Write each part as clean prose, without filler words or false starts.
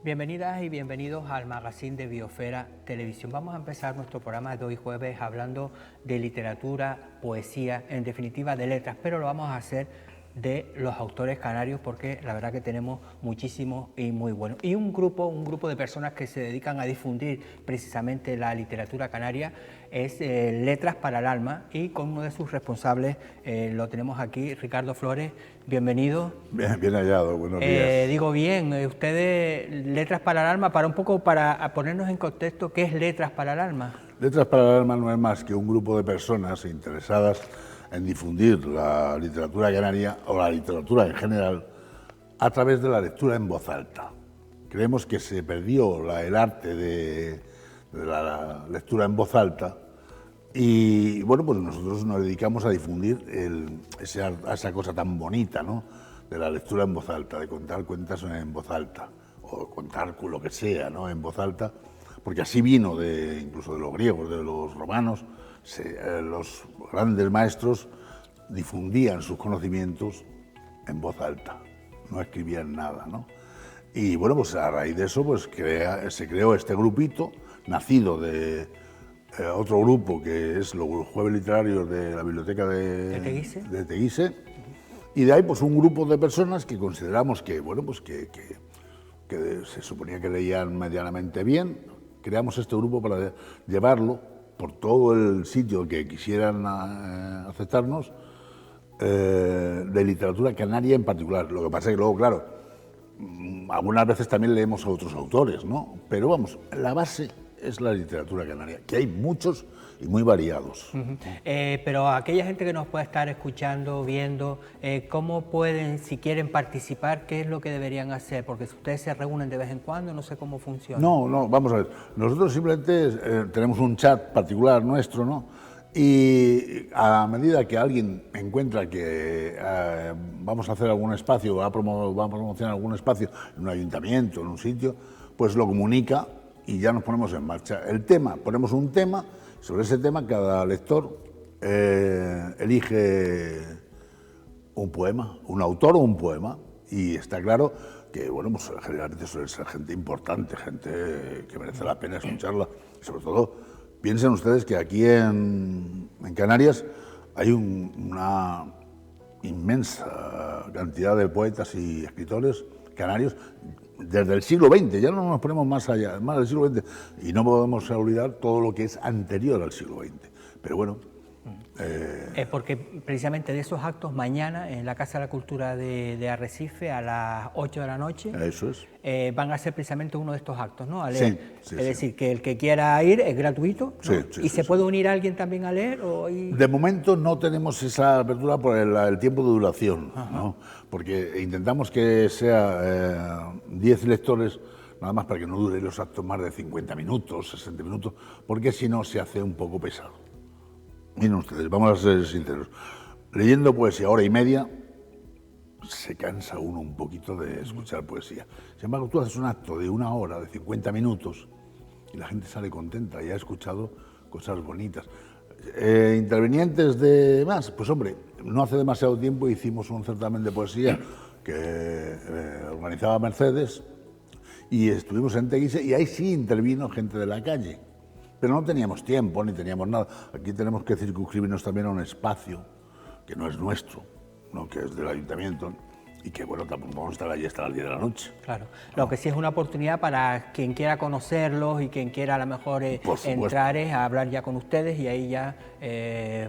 Bienvenidas y bienvenidos al magazine de Biosfera Televisión. Vamos a empezar nuestro programa de hoy jueves hablando de literatura, poesía, en definitiva de letras, pero lo vamos a hacer de los autores canarios porque la verdad que tenemos muchísimos y muy buenos. Y un grupo de personas que se dedican a difundir precisamente la literatura canaria es Letras para el Alma, y con uno de sus responsables lo tenemos aquí, Ricardo Flores. Bienvenido. Bien hallado, buenos días. Digo bien, ustedes, Letras para el Alma, para ponernos en contexto, ¿qué es Letras para el Alma? Letras para el Alma no es más que un grupo de personas interesadas en difundir la literatura canaria o la literatura en general a través de la lectura en voz alta. Creemos que se perdió el arte de la lectura en voz alta y bueno, pues nosotros nos dedicamos a difundir esa cosa tan bonita, ¿no?, de la lectura en voz alta, de contar cuentos en voz alta o contar lo que sea, ¿no?, en voz alta, porque así vino incluso de los griegos, de los romanos. Los grandes maestros difundían sus conocimientos en voz alta, no escribían nada, ¿no? Y bueno, pues a raíz de eso pues se creó este grupito, nacido de otro grupo que es los Jueves Literarios de la Biblioteca de Teguise, y de ahí pues un grupo de personas que consideramos que, bueno, pues que se suponía que leían medianamente bien. Creamos este grupo para llevarlo por todo el sitio que quisieran aceptarnos, de literatura canaria en particular. Lo que pasa es que luego, claro, algunas veces también leemos a otros autores, ¿no? Pero vamos, la base es la literatura canaria, que hay muchos y muy variados. Pero aquella gente que nos puede estar escuchando, viendo, ¿cómo pueden, si quieren participar, qué es lo que deberían hacer? Porque si ustedes se reúnen de vez en cuando, no sé cómo funciona. No, vamos a ver. Nosotros simplemente tenemos un chat particular nuestro, ¿no? Y a medida que alguien encuentra que vamos a hacer algún espacio, va a promocionar algún espacio en un ayuntamiento, en un sitio, pues lo comunica y ya nos ponemos en marcha. Ponemos un tema. Sobre ese tema, cada lector elige un poema, un autor o un poema, y está claro que, bueno, pues generalmente suele ser gente importante, gente que merece la pena escucharla. Sobre todo, piensen ustedes que aquí en Canarias hay una inmensa cantidad de poetas y escritores canarios desde el siglo XX, ya no nos ponemos más allá, más del siglo XX, y no podemos olvidar todo lo que es anterior al siglo XX. Pero bueno... porque precisamente de esos actos, mañana en la Casa de la Cultura de Arrecife a las 8 de la noche, eso es. Van a ser precisamente uno de estos actos, ¿no? A leer. Sí, es decir, que el que quiera ir es gratuito, ¿no? ¿Y se puede unir alguien también a leer? De momento no tenemos esa apertura por el tiempo de duración, ¿no? Porque intentamos que sea 10 lectores, nada más, para que no dure los actos más de 50 minutos, 60 minutos, porque si no se hace un poco pesado. Miren ustedes, vamos a ser sinceros, leyendo poesía hora y media, se cansa uno un poquito de escuchar poesía. Sin embargo, tú haces un acto de 1 hora, de 50 minutos, y la gente sale contenta y ha escuchado cosas bonitas. Intervinientes de más, pues hombre, no hace demasiado tiempo hicimos un certamen de poesía que organizaba Mercedes, y estuvimos en Teguise, y ahí sí intervino gente de la calle. Pero no teníamos tiempo ni teníamos nada. Aquí tenemos que circunscribirnos también a un espacio que no es nuestro, ¿no?, que es del ayuntamiento, y que, bueno, tampoco vamos a estar allí hasta las 10 de la noche. Claro, lo que sí es una oportunidad para quien quiera conocerlos y quien quiera a lo mejor entrar a hablar ya con ustedes y ahí ya,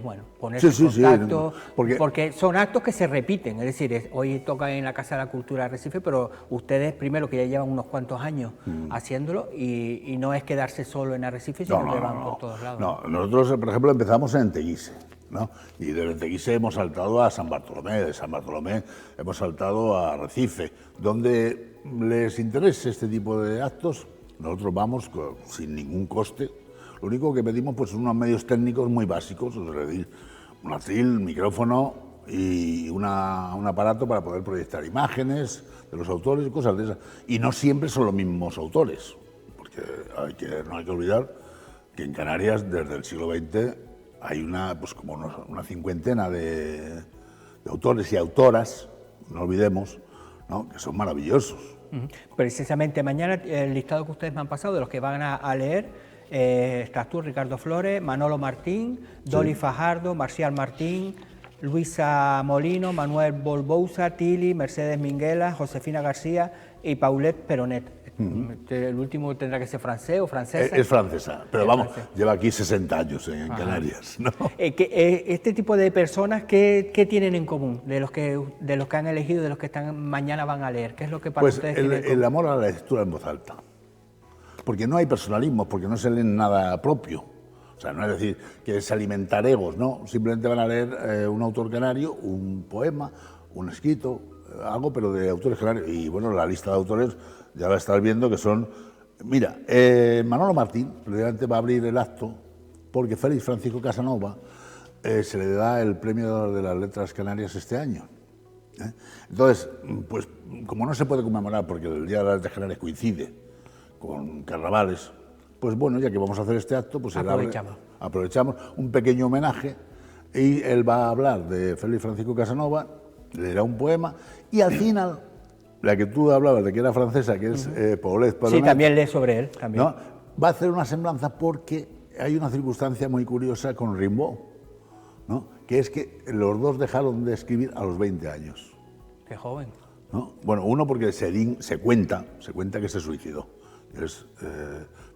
bueno, ponerse en contacto, porque son actos que se repiten, es decir, hoy toca en la Casa de la Cultura de Arrecife, pero ustedes primero que ya llevan unos cuantos años haciéndolo y no es quedarse solo en Arrecife, sino que van por todos lados. No, nosotros, por ejemplo, empezamos en Teguise, ¿no? Y desde Teguise hemos saltado a San Bartolomé, de San Bartolomé hemos saltado a Arrecife. Donde les interese este tipo de actos, nosotros vamos sin ningún coste. Lo único que pedimos pues son unos medios técnicos muy básicos, es decir, un atril, micrófono y un aparato para poder proyectar imágenes de los autores y cosas de esas. Y no siempre son los mismos autores, porque no hay que olvidar que en Canarias desde el siglo XX hay una cincuentena de autores y autoras, no olvidemos, ¿no?, que son maravillosos. Precisamente mañana el listado que ustedes me han pasado de los que van a leer, estás tú, Ricardo Flores, Manolo Martín, Dolly Fajardo, Marcial Martín, Luisa Molino, Manuel Bolbouza, Tili, Mercedes Minguela, Josefina García y Paulette Peronet. El último tendrá que ser francés o francesa. Es francesa, pero vamos, lleva aquí 60 años en Canarias, ¿no? Este tipo de personas, ¿qué tienen en común de los que han elegido, de los que mañana van a leer? ¿Qué es lo que para ustedes tienen en común? El amor a la lectura en voz alta. Porque no hay personalismo, porque no se leen nada propio. O sea, no es decir que es alimentar egos, no. Simplemente van a leer un autor canario, un poema, un escrito, algo, pero de autores canarios. Y bueno, la lista de autores ya la estás viendo que son... Mira, Manolo Martín, precisamente va a abrir el acto porque Félix Francisco Casanova se le da el premio de las letras canarias este año. Entonces, pues como no se puede conmemorar porque el Día de las Letras Canarias coincide con carnavales, pues bueno, ya que vamos a hacer este acto, pues aprovechamos un pequeño homenaje y él va a hablar de Félix Francisco Casanova, leerá un poema y al final, la que tú hablabas de que era francesa, que es Paulette Peronet. Sí, también lee sobre él. También. ¿No? Va a hacer una semblanza porque hay una circunstancia muy curiosa con Rimbaud, ¿no? Que es que los dos dejaron de escribir a los 20 años. Qué joven. ¿No? Bueno, uno porque se cuenta que se suicidó, es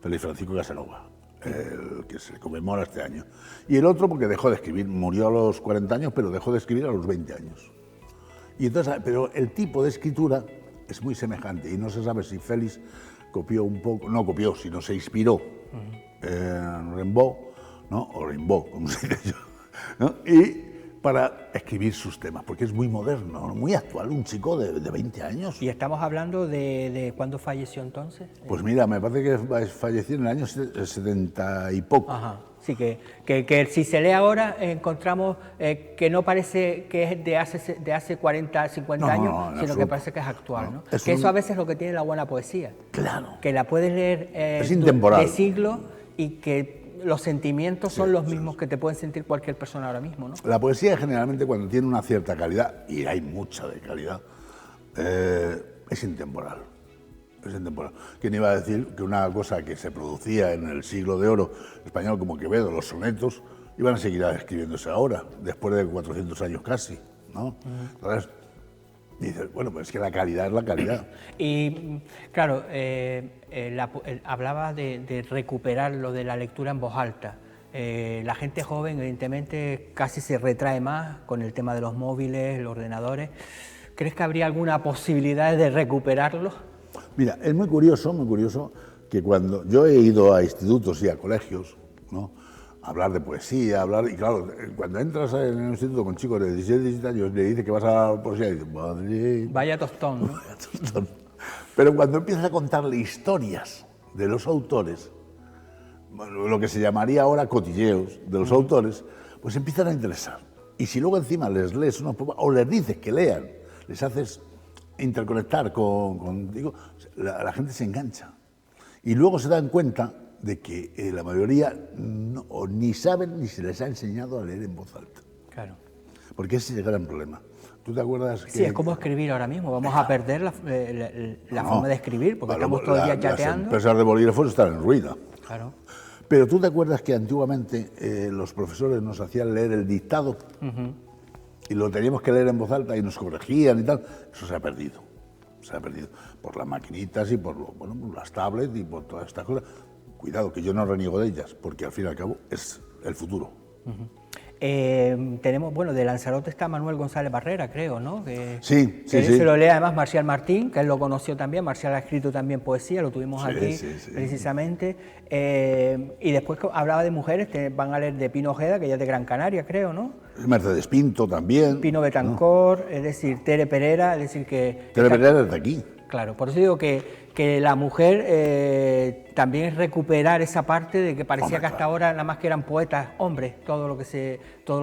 Félix Francisco Casanova, el que se conmemora este año. Y el otro porque dejó de escribir, murió a los 40 años, pero dejó de escribir a los 20 años. Y entonces, pero el tipo de escritura es muy semejante y no se sabe si Félix copió un poco, no copió, sino se inspiró en Rimbaud, ¿no? O Rimbaud, como se dice yo, ¿no? Y para escribir sus temas, porque es muy moderno, muy actual, un chico de 20 años. ¿Y estamos hablando de cuándo falleció entonces? Pues mira, me parece que falleció en el año 70 y poco. Ajá. Sí, que si se lee ahora encontramos que no parece que es de hace 40, 50 años, sino que parece que es actual. ¿no? Que eso a veces es lo que tiene la buena poesía. Claro. Que la puedes leer es intemporal. De siglos y que los sentimientos son los mismos que te pueden sentir cualquier persona ahora mismo. ¿no? La poesía generalmente cuando tiene una cierta calidad, y hay mucha de calidad, es intemporal. Es intemporal. ¿Quién iba a decir que una cosa que se producía en el siglo de oro español como Quevedo, los sonetos, iban a seguir escribiéndose ahora, después de 400 años casi, ¿no? Entonces, dices, bueno, pues es que la calidad es la calidad. Y claro, hablaba de recuperar lo de la lectura en voz alta. La gente joven, evidentemente, casi se retrae más con el tema de los móviles, los ordenadores. ¿Crees que habría alguna posibilidad de recuperarlo? Mira, es muy curioso que cuando yo he ido a institutos y a colegios, ¿no? A hablar de poesía, y claro, cuando entras en el instituto con chicos de 16, 17 años, le dices que vas a hablar poesía y dices, madre... Vaya tostón, ¿no? Vaya tostón. Pero cuando empiezas a contarle historias de los autores, lo que se llamaría ahora cotilleos de los autores, pues empiezan a interesar. Y si luego encima les lees unos poemas, o les dices que lean, les haces interconectar contigo, la gente se engancha. Y luego se dan cuenta de que la mayoría ni saben ni se les ha enseñado a leer en voz alta. Claro. Porque ese es el gran problema. ¿Tú te acuerdas que...? Sí, es como escribir ahora mismo. Vamos a perder la forma de escribir porque estamos todo el día chateando. Las empresas de bolígrafos están en ruina. Claro. Pero ¿tú te acuerdas que antiguamente los profesores nos hacían leer el dictado? Y lo teníamos que leer en voz alta y nos corregían y tal? Eso se ha perdido. Se ha perdido por las maquinitas y por las tablets y por todas estas cosas. Cuidado, que yo no reniego de ellas, porque al fin y al cabo es el futuro. Tenemos, bueno, de Lanzarote está Manuel González Barrera, creo, ¿no? Sí. Se lo lee además Marcial Martín, que él lo conoció también. Marcial ha escrito también poesía, lo tuvimos aquí precisamente. Y después hablaba de mujeres, que van a leer de Pino Ojeda, que ella es de Gran Canaria, creo, ¿no? Mercedes Pinto también. Pino Betancor, es decir, Tere Perera, es decir que... Tere Perera es de aquí. Claro, por eso digo que la mujer también es recuperar esa parte de que parecía que hasta ahora nada más que eran poetas hombres, todo lo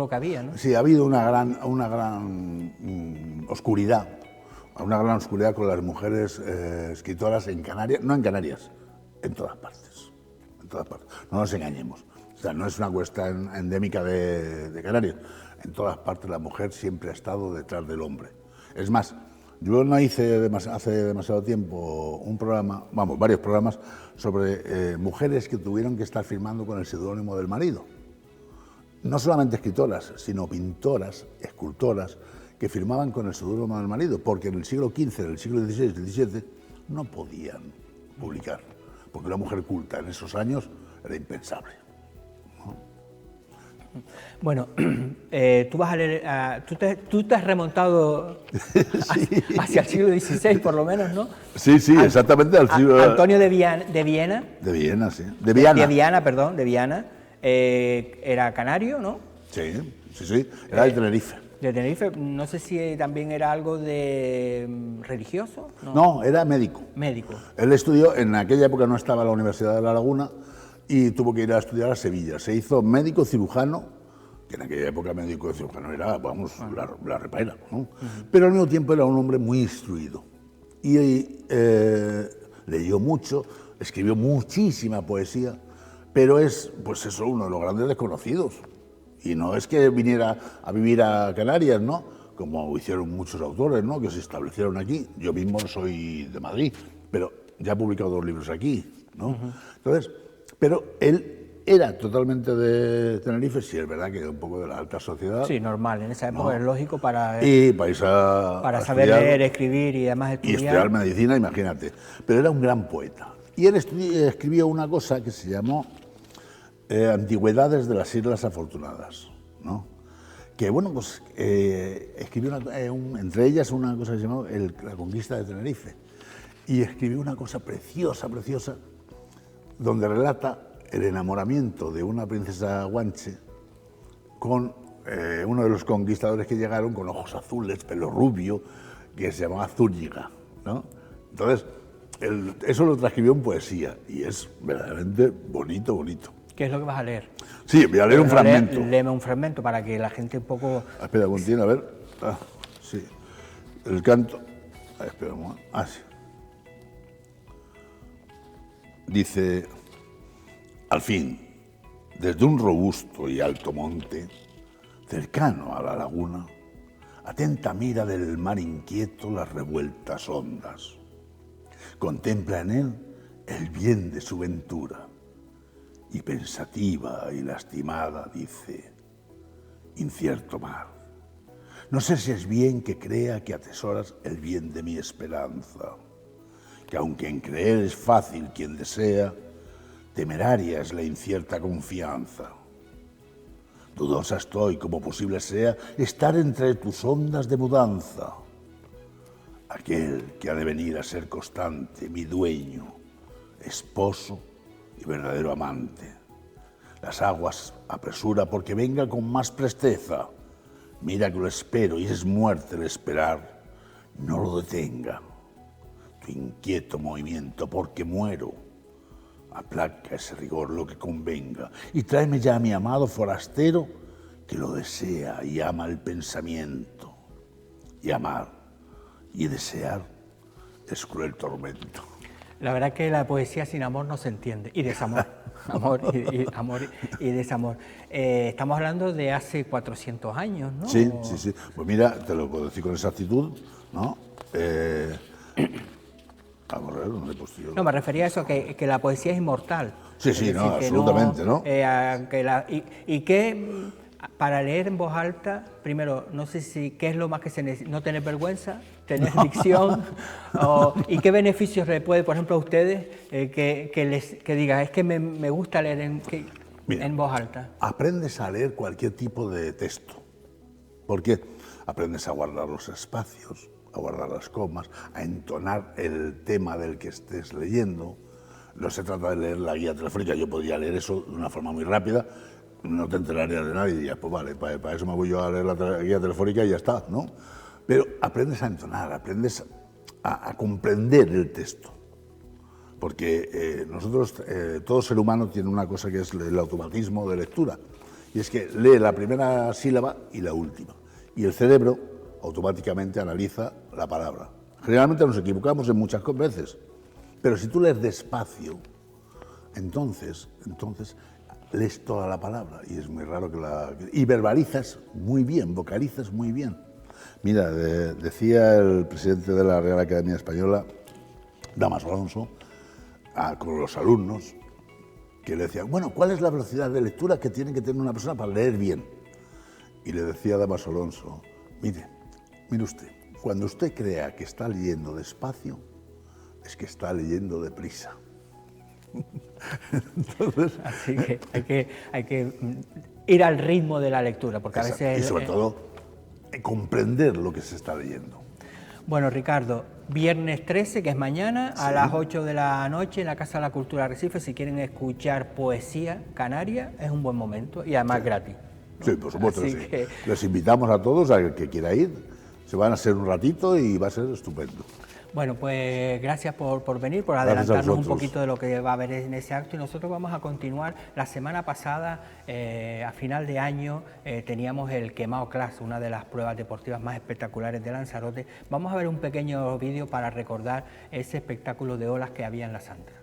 que había, ¿no? Sí, ha habido una gran oscuridad, con las mujeres escritoras en Canarias, no en Canarias, en todas partes, no nos engañemos. O sea, no es una cuestión endémica de Canarias, en todas partes la mujer siempre ha estado detrás del hombre. Es más, Yo no hice hace demasiado tiempo un programa, vamos, varios programas sobre mujeres que tuvieron que estar firmando con el seudónimo del marido. No solamente escritoras, sino pintoras, escultoras, que firmaban con el seudónimo del marido, porque en el siglo XV, en el siglo XVI y XVII no podían publicar, porque una mujer culta en esos años era impensable. Bueno, tú vas a leer, tú te has remontado hacia el siglo XVI, por lo menos, ¿no? Sí, sí, exactamente al siglo... Antonio de Viana. De Viena, sí. De Viana. Era canario, ¿no? Sí, sí, sí, era de Tenerife. De Tenerife, no sé si también era algo de religioso. No, era médico. Médico. Él estudió, en aquella época no estaba en la Universidad de La Laguna y tuvo que ir a estudiar a Sevilla. Se hizo médico cirujano, que en aquella época médico cirujano era, vamos, la repaera, ¿no? Pero al mismo tiempo era un hombre muy instruido. Y leyó mucho, escribió muchísima poesía, pero es, pues eso, uno de los grandes desconocidos. Y no es que viniera a vivir a Canarias, ¿no? Como hicieron muchos autores, ¿no? Que se establecieron aquí. Yo mismo soy de Madrid, pero ya he publicado 2 libros aquí, ¿no? Entonces, pero él era totalmente de Tenerife, sí, es verdad que era un poco de la alta sociedad. Sí, normal, en esa época es lógico para saber leer, escribir y además estudiar. Y estudiar medicina, imagínate. Pero era un gran poeta. Y él escribió una cosa que se llamó Antigüedades de las Islas Afortunadas, ¿no? Que bueno, pues escribió entre ellas una cosa que se llamó La Conquista de Tenerife. Y escribió una cosa preciosa, preciosa, donde relata el enamoramiento de una princesa guanche con uno de los conquistadores que llegaron con ojos azules, pelo rubio, que se llamaba Zúñiga, ¿no? Entonces, eso lo transcribió en poesía y es verdaderamente bonito, bonito. ¿Qué es lo que vas a leer? Sí, voy a leer un fragmento. Léeme un fragmento para que la gente un poco... Espera, continúa, a ver. Sí. El canto... espera un momento. Sí. Dice... Al fin, desde un robusto y alto monte, cercano a la laguna, atenta mira del mar inquieto las revueltas ondas. Contempla en él el bien de su ventura. Y pensativa y lastimada dice, incierto mar, no sé si es bien que crea que atesoras el bien de mi esperanza, que aunque en creer es fácil quien desea, temeraria es la incierta confianza. Dudosa estoy, como posible sea, estar entre tus ondas de mudanza. Aquel que ha de venir a ser constante, mi dueño, esposo y verdadero amante. Las aguas apresura porque venga con más presteza. Mira que lo espero y es muerte el esperar. No lo detenga tu inquieto movimiento porque muero. Aplaca ese rigor lo que convenga y tráeme ya a mi amado forastero que lo desea y ama el pensamiento. Y amar y desear es cruel tormento. La verdad que la poesía sin amor no se entiende, y desamor, amor y desamor. Estamos hablando de hace 400 años, ¿no? Sí, sí, sí. Pues mira, te lo puedo decir con exactitud, ¿no? Vamos a ver, ¿dónde he puesto yo? No, me refería a eso, que la poesía es inmortal. Sí, sí, no, absolutamente, ¿no? Y que para leer en voz alta, primero, no sé si qué es lo más que se necesita, no tener vergüenza, tener dicción, y qué beneficios le puede, por ejemplo, a ustedes, que diga, es que me gusta leer en voz alta. Aprendes a leer cualquier tipo de texto, porque aprendes a guardar los espacios, a guardar las comas, a entonar el tema del que estés leyendo. No se trata de leer la guía telefónica, yo podría leer eso de una forma muy rápida, no te enterarías de nada y dirías, pues vale, para eso me voy yo a leer la guía telefónica y ya está, ¿no? Pero aprendes a entonar, aprendes a comprender el texto. Porque nosotros, todo ser humano tiene una cosa que es el automatismo de lectura, y es que lee la primera sílaba y la última, y el cerebro automáticamente analiza la palabra. Generalmente nos equivocamos en muchas veces, pero si tú lees despacio, entonces lees toda la palabra y es muy raro y verbalizas muy bien, vocalizas muy bien. Mira, decía el presidente de la Real Academia Española, Damaso Alonso, con los alumnos, que le decían, bueno, ¿cuál es la velocidad de lectura que tiene que tener una persona para leer bien? Y le decía Damaso Alonso, mire usted, cuando usted crea que está leyendo despacio, es que está leyendo deprisa. Entonces, así que hay que ir al ritmo de la lectura, porque a veces... Y sobre todo, comprender lo que se está leyendo. Bueno, Ricardo, viernes 13, que es mañana, a las 8 de la noche en la Casa de la Cultura Arrecife, si quieren escuchar poesía canaria, es un buen momento y además gratis, ¿no? Sí, por supuesto. Así sí. que... Les invitamos a todos, a que quiera ir, se van a hacer un ratito y va a ser estupendo. Bueno, pues gracias por venir, por adelantarnos un poquito de lo que va a haber en ese acto, y nosotros vamos a continuar. La semana pasada, a final de año, teníamos el Quemao Class, una de las pruebas deportivas más espectaculares de Lanzarote. Vamos a ver un pequeño vídeo para recordar ese espectáculo de olas que había en la Sandra.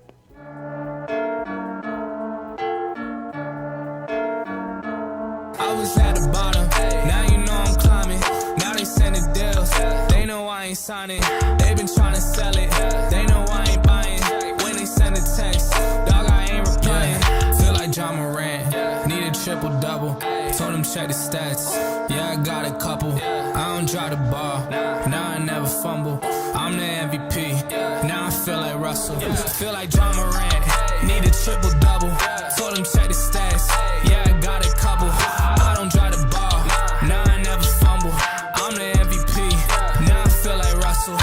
Ain't signing, they been trying to sell it, they know I ain't buying, when they send a text, dog I ain't replying, feel like John Morant, need a triple-double, told him check the stats, yeah I got a couple, I don't drive the ball, now I never fumble, I'm the MVP, now I feel like Russell, feel like John Morant, need a triple-double, told him check the stats, yeah I got a couple, I don't drive the ball, now I never fumble, I'm the MVP, now I feel like Russell.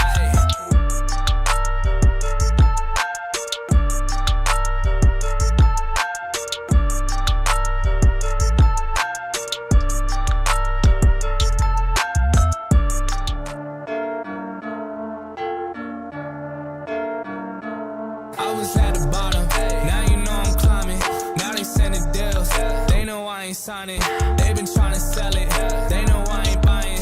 I was at the bottom, now you know I'm climbing. Now they sending deals, they know I ain't signing. They been trying to sell it, they know I ain't buying.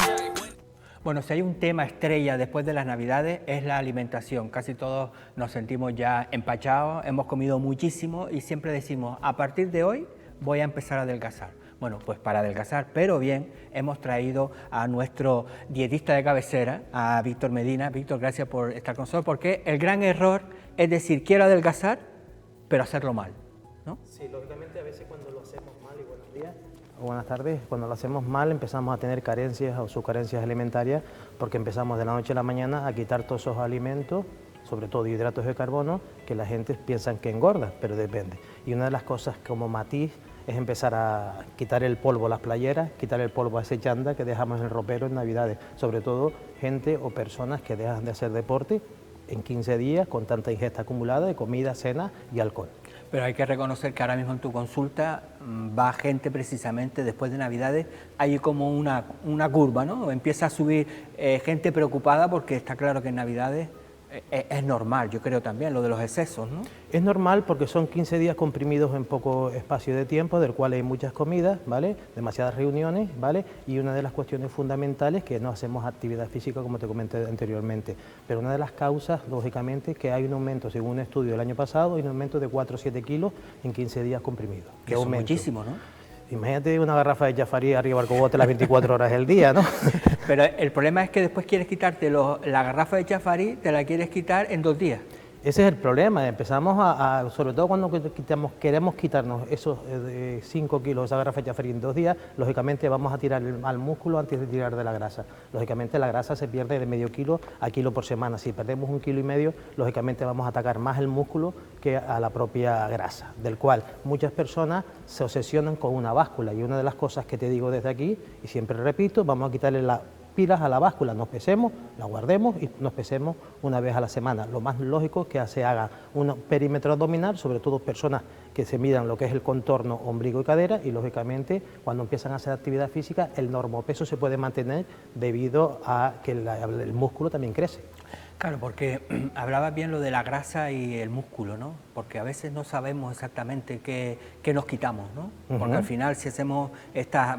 Bueno, si hay un tema estrella después de las Navidades es la alimentación. Casi todos nos sentimos ya empachados, hemos comido muchísimo y siempre decimos, a partir de hoy voy a empezar a adelgazar. Bueno, pues para adelgazar, pero bien, hemos traído a nuestro dietista de cabecera, a Víctor Medina. Víctor, gracias por estar con nosotros, porque el gran error es decir, quiero adelgazar, pero hacerlo mal, ¿no? Sí, lógicamente a veces cuando lo hacemos mal, y buenos días, o buenas tardes, cuando lo hacemos mal empezamos a tener carencias o subcarencias alimentarias, porque empezamos de la noche a la mañana a quitar todos esos alimentos, sobre todo hidratos de carbono, que la gente piensa que engorda, pero depende. Y una de las cosas como matiz es empezar a quitar el polvo a las playeras, quitar el polvo a ese chándal que dejamos en el ropero en Navidades, sobre todo gente o personas que dejan de hacer deporte en 15 días con tanta ingesta acumulada de comida, cena y alcohol. Pero hay que reconocer que ahora mismo en tu consulta va gente precisamente después de Navidades, hay como una curva, ¿no? Empieza a subir gente preocupada porque está claro que en Navidades es normal, yo creo también, lo de los excesos, ¿no? Es normal porque son 15 días comprimidos en poco espacio de tiempo, del cual hay muchas comidas, ¿vale? Demasiadas reuniones, ¿vale? Y una de las cuestiones fundamentales es que no hacemos actividad física, como te comenté anteriormente. Pero una de las causas, lógicamente, es que hay un aumento, según un estudio del año pasado, hay un aumento de 4 o 7 kilos en 15 días comprimidos. Que es muchísimo, ¿no? Imagínate una garrafa de Jafari arriba del cogote las 24 horas del día, ¿no? Pero el problema es que después quieres quitarte la garrafa de Jafari, te la quieres quitar en 2 días. Ese es el problema, empezamos sobre todo cuando queremos quitarnos esos 5 kilos, esa garrafa de Jafari en 2 días, lógicamente vamos a tirar al músculo antes de tirar de la grasa. Lógicamente la grasa se pierde de medio kilo a kilo por semana. Si perdemos 1,5 kilos, lógicamente vamos a atacar más el músculo que a la propia grasa, del cual muchas personas se obsesionan con una báscula. Y una de las cosas que te digo desde aquí, y siempre repito, vamos a quitarle las pilas a la báscula, nos pesemos, la guardemos y nos pesemos una vez a la semana. Lo más lógico es que se haga un perímetro abdominal, sobre todo personas que se midan lo que es el contorno ombligo y cadera, y lógicamente cuando empiezan a hacer actividad física el normopeso se puede mantener debido a que el músculo también crece. Claro, porque hablabas bien lo de la grasa y el músculo, ¿no? Porque a veces no sabemos exactamente qué nos quitamos, ¿no? Porque al final si hacemos esta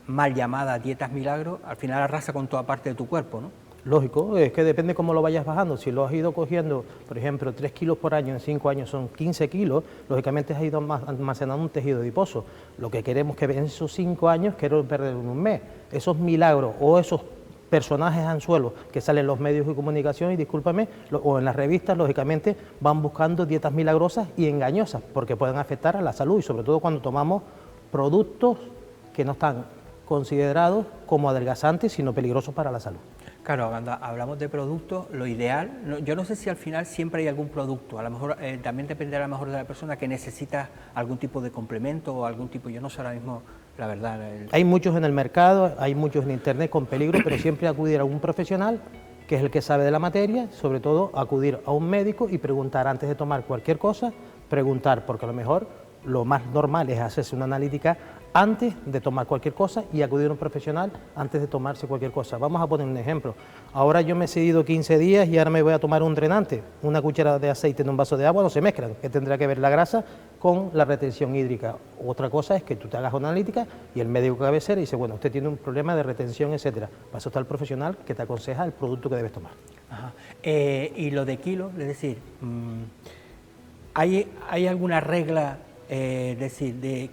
mal llamada dietas milagro, al final arrasa con toda parte de tu cuerpo, ¿no? Lógico, es que depende cómo lo vayas bajando. Si lo has ido cogiendo, por ejemplo, 3 kilos por año, en 5 años son 15 kilos, lógicamente has ido almacenando un tejido adiposo. Lo que queremos que en esos 5 años, quiero perder en un mes. Esos milagros o esos personajes anzuelos que salen en los medios de comunicación, y discúlpame, o en las revistas, lógicamente van buscando dietas milagrosas y engañosas, porque pueden afectar a la salud, y sobre todo cuando tomamos productos que no están considerados como adelgazantes, sino peligrosos para la salud. Claro, cuando hablamos de productos, lo ideal, yo no sé si al final siempre hay algún producto, a lo mejor también depende a lo mejor de la persona que necesita algún tipo de complemento o algún tipo, yo no sé ahora mismo, la verdad. Hay muchos en el mercado, hay muchos en internet con peligro, pero siempre acudir a un profesional que es el que sabe de la materia, sobre todo acudir a un médico y preguntar antes de tomar cualquier cosa, preguntar, porque a lo mejor lo más normal es hacerse una analítica antes de tomar cualquier cosa y acudir a un profesional antes de tomarse cualquier cosa. Vamos a poner un ejemplo. Ahora yo me he cedido 15 días y ahora me voy a tomar un drenante. Una cucharada de aceite en un vaso de agua no se mezclan, que tendrá que ver la grasa con la retención hídrica. Otra cosa es que tú te hagas una analítica y el médico cabecera dice, bueno, usted tiene un problema de retención, etcétera. Para eso está el profesional que te aconseja el producto que debes tomar. Ajá. Y lo de kilos, es decir, ¿hay alguna regla? Es decir, de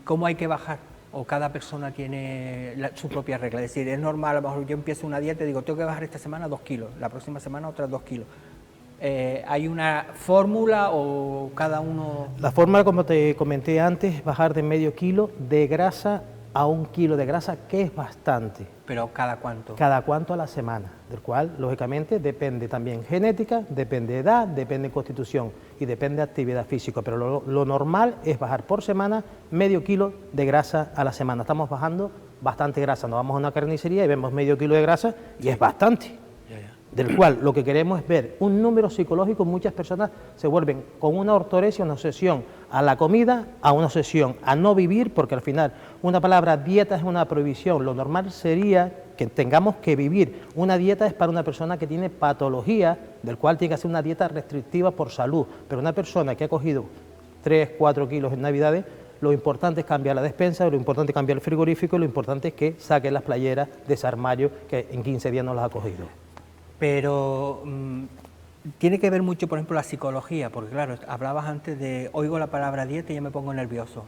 cómo hay que bajar, o cada persona tiene su propia regla, es decir, es normal, a lo mejor yo empiezo una dieta y digo, tengo que bajar esta semana 2 kilos, la próxima semana otras 2 kilos. ¿Hay una fórmula o cada uno...? La fórmula, como te comenté antes, es bajar de medio kilo de grasa a 1 kilo de grasa, que es bastante. ¿Pero cada cuánto? Cada cuánto a la semana, del cual, lógicamente, depende también genética, depende edad, depende constitución y depende actividad física, pero lo normal es bajar por semana medio kilo de grasa a la semana. Estamos bajando bastante grasa, nos vamos a una carnicería y vemos medio kilo de grasa y es bastante. Del cual lo que queremos es ver un número psicológico. Muchas personas se vuelven con una ortoresia, una obsesión a la comida, a una obsesión a no vivir, porque al final una palabra dieta es una prohibición. Lo normal sería que tengamos que vivir. Una dieta es para una persona que tiene patología, del cual tiene que hacer una dieta restrictiva por salud, pero una persona que ha cogido 3, 4 kilos en Navidades, lo importante es cambiar la despensa, lo importante es cambiar el frigorífico, lo importante es que saque las playeras de ese armario que en 15 días no las ha cogido. Pero tiene que ver mucho, por ejemplo, la psicología, porque claro, hablabas antes de, oigo la palabra dieta y yo me pongo nervioso,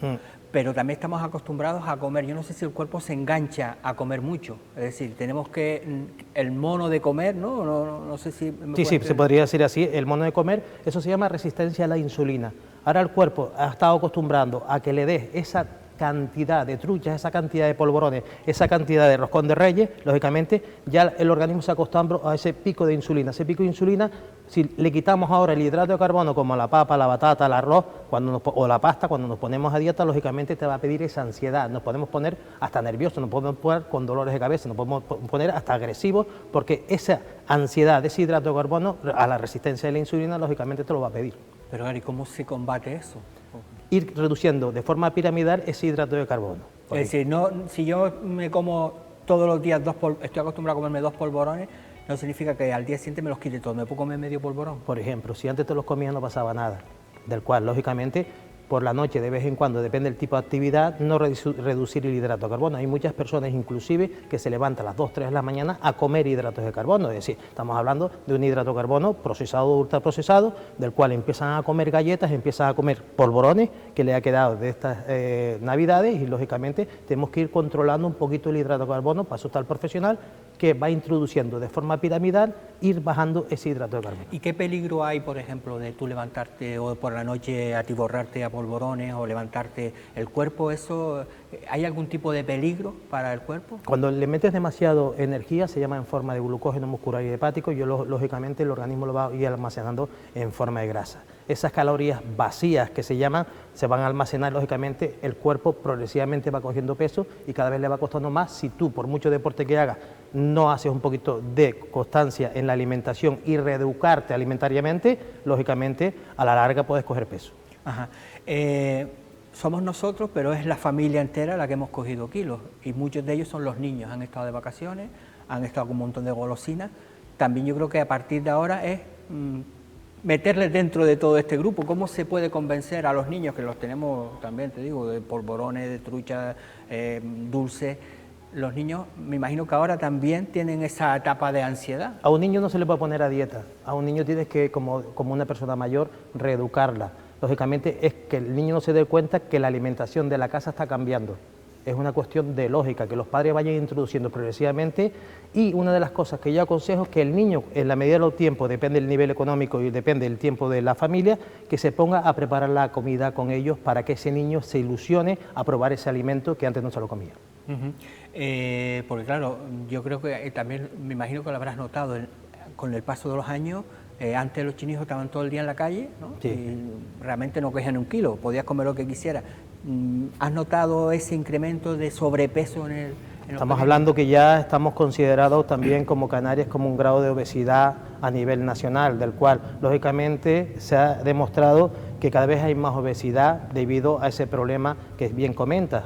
pero también estamos acostumbrados a comer. Yo no sé si el cuerpo se engancha a comer mucho, es decir, tenemos que, el mono de comer, ¿no? No sé si... Sí, se podría decir así, el mono de comer, eso se llama resistencia a la insulina. Ahora el cuerpo ha estado acostumbrando a que le des esa cantidad de truchas, esa cantidad de polvorones, esa cantidad de roscón de reyes, lógicamente ya el organismo se acostumbra a ese pico de insulina. Ese pico de insulina, si le quitamos ahora el hidrato de carbono como la papa, la batata, el arroz o la pasta, cuando nos ponemos a dieta, lógicamente te va a pedir esa ansiedad. Nos podemos poner hasta nerviosos, nos podemos poner con dolores de cabeza, nos podemos poner hasta agresivos, porque esa ansiedad de ese hidrato de carbono a la resistencia de la insulina, lógicamente te lo va a pedir. Pero Gary, ¿cómo se combate eso? Ir reduciendo de forma piramidal ese hidrato de carbono. Es decir, no, si yo me como todos los días estoy acostumbrado a comerme 2 polvorones, no significa que al día siguiente me los quite todos, ¿me puedo comer medio polvorón? Por ejemplo, si antes te los comías no pasaba nada, del cual, lógicamente, por la noche, de vez en cuando, depende del tipo de actividad, no reducir el hidrato de carbono. Hay muchas personas, inclusive, que se levantan a las 2, 3 de la mañana a comer hidratos de carbono. Es decir, estamos hablando de un hidrato de carbono procesado o ultraprocesado, del cual empiezan a comer galletas, empiezan a comer polvorones que le ha quedado de estas Navidades, y, lógicamente, tenemos que ir controlando un poquito el hidrato de carbono. Para eso está el profesional que va introduciendo de forma piramidal, ir bajando ese hidrato de carbono. ¿Y qué peligro hay, por ejemplo, de tú levantarte o por la noche atiborrarte a polvorones o levantarte el cuerpo? ¿Eso hay algún tipo de peligro para el cuerpo? Cuando le metes demasiado energía, se llama en forma de glucógeno muscular y hepático, y lógicamente el organismo lo va a ir almacenando en forma de grasa. Esas calorías vacías que se llaman, se van a almacenar, lógicamente el cuerpo progresivamente va cogiendo peso y cada vez le va costando más. Si tú, por mucho deporte que hagas, no haces un poquito de constancia en la alimentación y reeducarte alimentariamente, lógicamente a la larga puedes coger peso. Ajá. Somos nosotros, pero es la familia entera la que hemos cogido kilos, y muchos de ellos son los niños, han estado de vacaciones, han estado con un montón de golosinas. También yo creo que a partir de ahora es meterles dentro de todo este grupo. ¿Cómo se puede convencer a los niños, que los tenemos también, te digo, de polvorones, de trucha, dulce, los niños, me imagino que ahora también tienen esa etapa de ansiedad. A un niño no se le puede poner a dieta, a un niño tienes que, como una persona mayor, reeducarla. Lógicamente es que el niño no se dé cuenta que la alimentación de la casa está cambiando. Es una cuestión de lógica, que los padres vayan introduciendo progresivamente, y una de las cosas que yo aconsejo es que el niño, en la medida de los tiempos, depende del nivel económico y depende del tiempo de la familia, que se ponga a preparar la comida con ellos para que ese niño se ilusione a probar ese alimento que antes no se lo comía. Porque claro, yo creo que también, me imagino que lo habrás notado, con el paso de los años, antes los chinijos estaban todo el día en la calle, ¿no? Sí. Y realmente no cogían un kilo, podías comer lo que quisieras. ¿Has notado ese incremento de sobrepeso en el...? Estamos hablando que ya estamos considerados también como Canarias como un grado de obesidad a nivel nacional, del cual lógicamente se ha demostrado que cada vez hay más obesidad debido a ese problema que bien comentas.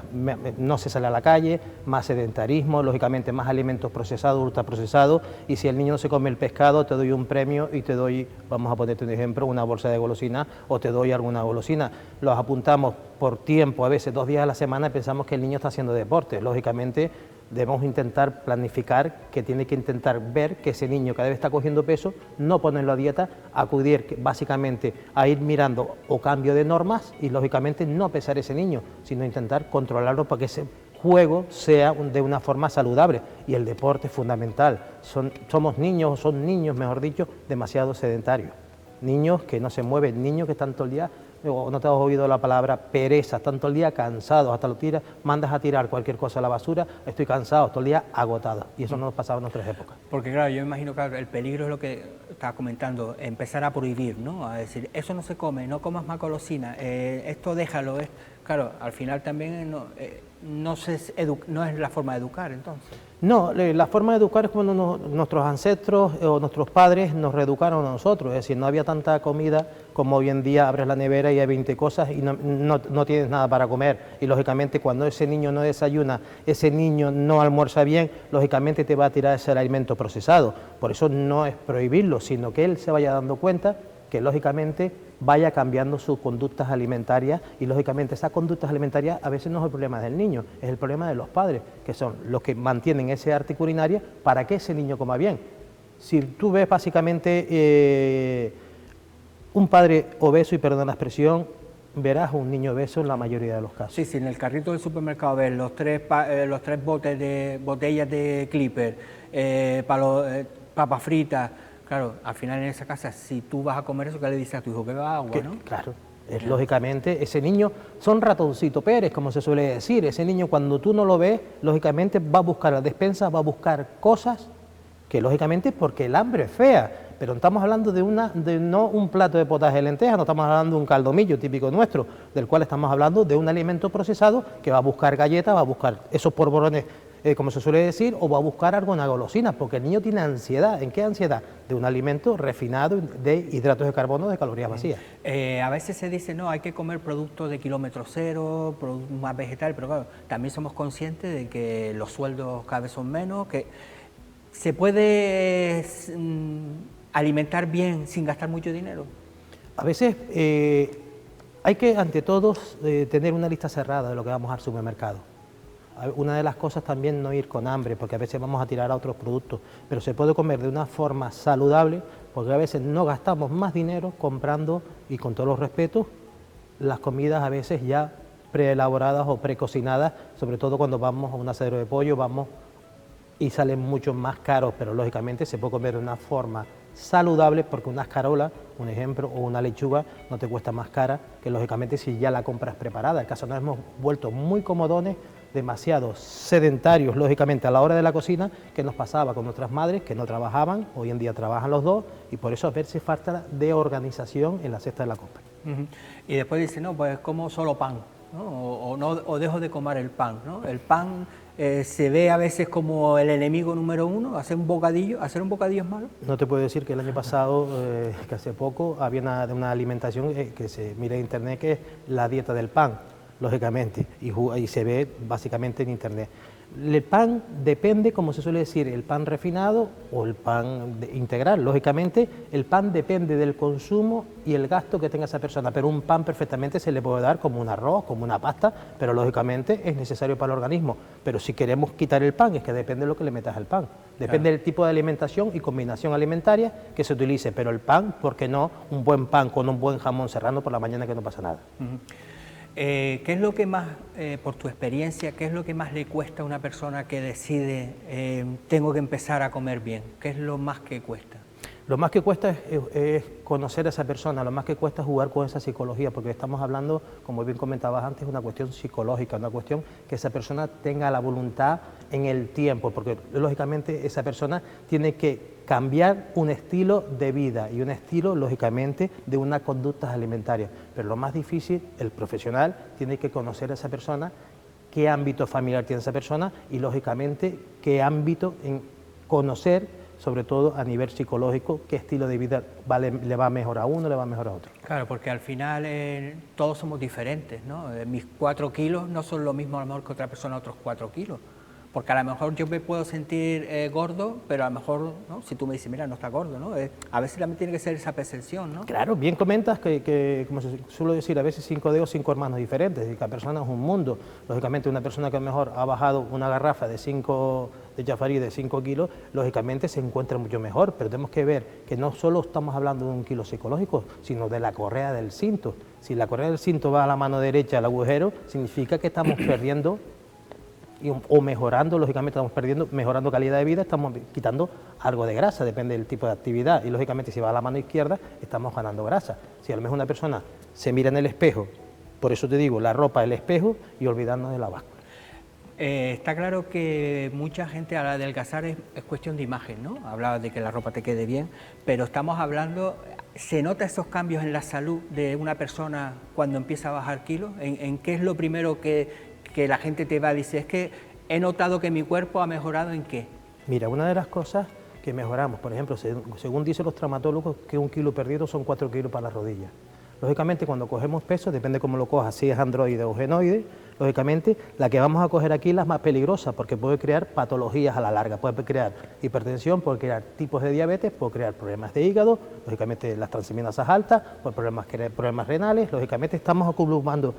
No se sale a la calle, más sedentarismo, lógicamente más alimentos procesados, ultraprocesados, y si el niño no se come el pescado, te doy un premio y te doy, vamos a ponerte un ejemplo, una bolsa de golosina o te doy alguna golosina. Los apuntamos por tiempo, a veces 2 días a la semana, y pensamos que el niño está haciendo deporte. Lógicamente debemos intentar planificar, que tiene que intentar ver que ese niño cada vez está cogiendo peso, no ponerlo a dieta, acudir básicamente a ir mirando o cambio de normas y lógicamente no pesar ese niño, sino intentar controlarlo para que ese juego sea de una forma saludable, y el deporte es fundamental. Somos niños, son niños, mejor dicho, demasiado sedentarios, niños que no se mueven, niños que están todo el día, o no te has oído la palabra pereza, están todo el día cansados, hasta lo tiras, mandas a tirar cualquier cosa a la basura, estoy cansado, todo el día agotado, y eso no nos pasaba en nuestras épocas. Porque claro, yo me imagino que el peligro es lo que estaba comentando, empezar a prohibir, ¿no? A decir, eso no se come, no comas más golosina, esto déjalo. Claro, al final también no es la forma de educar, entonces. No, la forma de educar es cuando nuestros ancestros o nuestros padres nos reeducaron a nosotros, es decir, no había tanta comida como hoy en día. Abres la nevera y hay 20 cosas y no tienes nada para comer, y lógicamente cuando ese niño no desayuna, ese niño no almuerza bien, lógicamente te va a tirar ese alimento procesado. Por eso no es prohibirlo, sino que él se vaya dando cuenta que lógicamente vaya cambiando sus conductas alimentarias, y lógicamente esas conductas alimentarias a veces no es el problema del niño, es el problema de los padres, que son los que mantienen ese arte culinario para que ese niño coma bien. Si tú ves básicamente un padre obeso, y perdón la expresión, verás un niño obeso en la mayoría de los casos. Sí, en el carrito del supermercado ves los tres botellas de Clipper, papas fritas. Claro, al final en esa casa, si tú vas a comer eso, ¿qué le dices a tu hijo? Que beba agua, ¿no? Claro, lógicamente ese niño son ratoncito Pérez, como se suele decir. Ese niño, cuando tú no lo ves, lógicamente va a buscar la despensa, va a buscar cosas que lógicamente, porque el hambre es fea, pero estamos hablando de no un plato de potaje de lentejas, no estamos hablando de un caldomillo típico nuestro, del cual estamos hablando de un alimento procesado que va a buscar galletas, va a buscar esos polvorones, como se suele decir, o va a buscar alguna golosina, porque el niño tiene ansiedad. ¿En qué ansiedad? De un alimento refinado de hidratos de carbono, de calorías vacías. A veces se dice, no, hay que comer productos de kilómetro cero, productos más vegetales, pero claro, también somos conscientes de que los sueldos cada vez son menos, que se puede alimentar bien sin gastar mucho dinero. A veces hay que, ante todo, tener una lista cerrada de lo que vamos al supermercado. Una de las cosas también no ir con hambre, porque a veces vamos a tirar a otros productos, pero se puede comer de una forma saludable, porque a veces no gastamos más dinero comprando, y con todos los respetos, las comidas a veces ya preelaboradas o precocinadas, sobre todo cuando vamos a un asadero de pollo, y salen mucho más caros, pero lógicamente se puede comer de una forma saludable, porque una escarola, un ejemplo, o una lechuga no te cuesta más cara que lógicamente si ya la compras preparada. El caso nos hemos vuelto muy comodones, demasiado sedentarios lógicamente a la hora de la cocina, que nos pasaba con nuestras madres que no trabajaban, hoy en día trabajan los dos, y por eso a veces falta de organización en la cesta de la compra. Y después dice, no, pues como solo pan, ¿no? O dejo de comer el pan, ¿no? El pan se ve a veces como el enemigo número uno. Hacer un bocadillo es malo. No te puedo decir que el año pasado, que hace poco, había una alimentación que se mira en internet, que es la dieta del pan, lógicamente, y se ve básicamente en internet. El pan depende, como se suele decir, el pan refinado o el pan integral. Lógicamente, el pan depende del consumo y el gasto que tenga esa persona, pero un pan perfectamente se le puede dar como un arroz, como una pasta, pero lógicamente es necesario para el organismo. Pero si queremos quitar el pan, es que depende de lo que le metas al pan. Depende del tipo de alimentación y combinación alimentaria que se utilice, pero el pan, ¿por qué no un buen pan con un buen jamón serrano por la mañana que no pasa nada? ¿Qué es lo que más, por tu experiencia, qué es lo que más le cuesta a una persona que decide tengo que empezar a comer bien? ¿Qué es lo más que cuesta? Lo más que cuesta es conocer a esa persona, lo más que cuesta es jugar con esa psicología, porque estamos hablando, como bien comentabas antes, una cuestión psicológica, una cuestión que esa persona tenga la voluntad en el tiempo, porque lógicamente esa persona tiene que cambiar un estilo de vida y un estilo, lógicamente, de unas conductas alimentarias. Pero lo más difícil, el profesional tiene que conocer a esa persona, qué ámbito familiar tiene esa persona y, lógicamente, qué ámbito en conocer, sobre todo a nivel psicológico, qué estilo de vida le va mejor a uno, le va mejor a otro. Claro, porque al final todos somos diferentes, ¿no? Mis 4 kilos no son lo mismo a lo mejor que otra persona otros 4 kilos. Porque a lo mejor yo me puedo sentir gordo, pero a lo mejor, ¿no? Si tú me dices, mira, no está gordo, ¿no? A veces también tiene que ser esa percepción, ¿no? Claro, bien comentas que, como se suele decir, a veces 5 dedos, 5 hermanos diferentes, y cada persona es un mundo. Lógicamente, una persona que a lo mejor ha bajado una garrafa de Jafarí de 5 kilos, lógicamente se encuentra mucho mejor, pero tenemos que ver que no solo estamos hablando de un kilo psicológico, sino de la correa del cinto. Si la correa del cinto va a la mano derecha al agujero, significa que estamos perdiendo o mejorando, lógicamente estamos mejorando calidad de vida, estamos quitando algo de grasa, depende del tipo de actividad, y lógicamente si va a la mano izquierda estamos ganando grasa. Si a lo mejor una persona se mira en el espejo, por eso te digo, la ropa, el espejo, y olvidarnos de la báscula. Está claro que mucha gente al adelgazar es cuestión de imagen, ¿no? Hablabas de que la ropa te quede bien, pero estamos hablando, ¿se nota esos cambios en la salud de una persona cuando empieza a bajar kilos? ¿En qué es lo primero que la gente te va a decir? Es que he notado que mi cuerpo ha mejorado? ¿En qué? Mira, una de las cosas que mejoramos, por ejemplo, según dicen los traumatólogos, que 1 kilo perdido son 4 kilos para las rodillas. Lógicamente, cuando cogemos peso, depende cómo lo cojas, si es androide o genoide, lógicamente, la que vamos a coger aquí es la más peligrosa, porque puede crear patologías a la larga, puede crear hipertensión, puede crear tipos de diabetes, puede crear problemas de hígado, lógicamente las transaminasas altas, problemas renales, lógicamente estamos acumulando